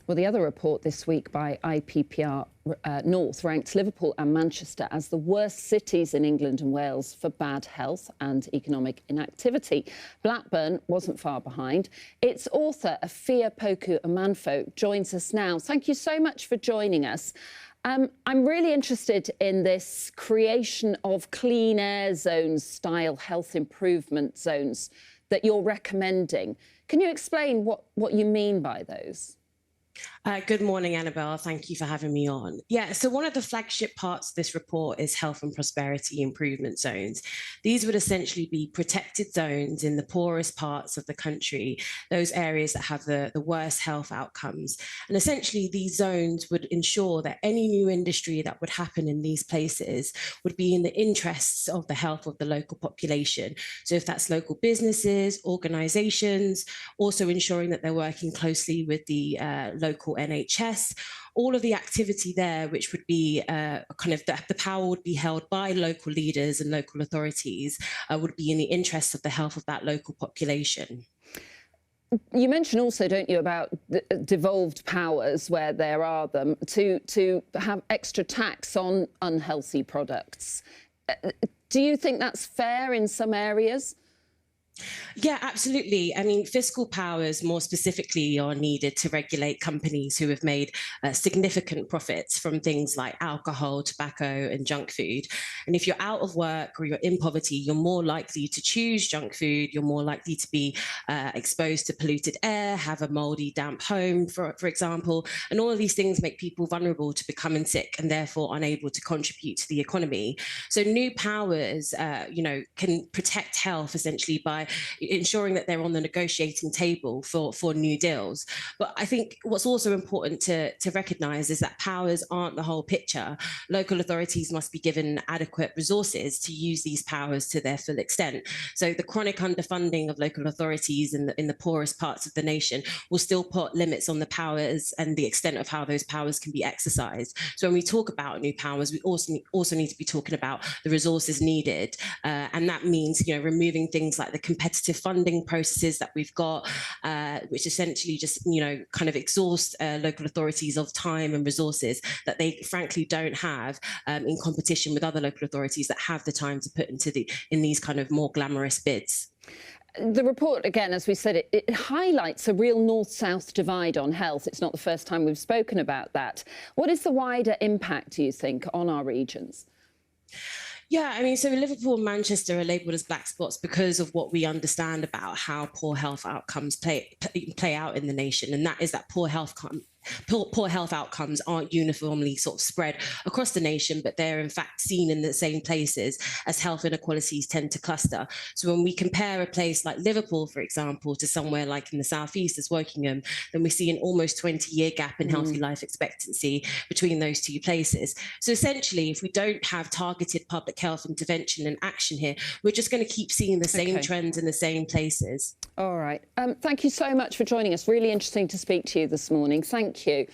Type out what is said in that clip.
Well, the other report this week by IPPR North ranks Liverpool and Manchester as the worst cities in England and Wales for bad health and economic inactivity. Blackburn wasn't far behind. Its author, Efua Poku-Amanfo, joins us now. Thank you so much for joining us. I'm really interested in this creation of clean air zones style health improvement zones that you're recommending. Can you explain what you mean by those? Good morning, Annabelle. Thank you for having me on. Yeah, so one of the flagship parts of this report is health and prosperity improvement zones. These would essentially be protected zones in the poorest parts of the country, those areas that have the worst health outcomes. And essentially, these zones would ensure that any new industry that would happen in these places would be in the interests of the health of the local population. So if that's local businesses, organizations, also ensuring that they're working closely with the local NHS, all of the activity there, which would be kind of the power would be held by local leaders and local authorities, would be in the interests of the health of that local population. You mentioned also, don't you, about devolved powers where there are them to have extra tax on unhealthy products. Do you think that's fair in some areas? Yeah, absolutely. I mean, fiscal powers more specifically are needed to regulate companies who have made significant profits from things like alcohol, tobacco, and junk food. And if you're out of work or you're in poverty, you're more likely to choose junk food. You're more likely to be exposed to polluted air, have a moldy, damp home, for example. And all of these things make people vulnerable to becoming sick and therefore unable to contribute to the economy. So new powers, can protect health essentially by ensuring that they're on the negotiating table for new deals. But I think what's also important to recognise is that powers aren't the whole picture. Local authorities must be given adequate resources to use these powers to their full extent. So the chronic underfunding of local authorities in the poorest parts of the nation will still put limits on the powers and the extent of how those powers can be exercised. So when we talk about new powers, we also need to be talking about the resources needed, and that means removing things like the competitive funding processes that we've got, which essentially just kind of exhaust local authorities of time and resources that they frankly don't have in competition with other local authorities that have the time to put in these kind of more glamorous bids. The report, again, as we said, it highlights a real north-south divide on health. It's not the first time we've spoken about that. What is the wider impact, do you think, on our regions? Yeah, I mean, so Liverpool and Manchester are labelled as black spots because of what we understand about how poor health outcomes play out in the nation, and that is that poor health outcomes aren't uniformly sort of spread across the nation, but they're in fact seen in the same places as health inequalities tend to cluster. So when we compare a place like Liverpool, for example, to somewhere like in the southeast as Wokingham, then we see an almost 20-year gap in healthy life expectancy between those two places. So essentially, if we don't have targeted public health intervention and action here, we're just going to keep seeing the same trends in the same places. All right. Thank you so much for joining us. Really interesting to speak to you this morning. Thank you.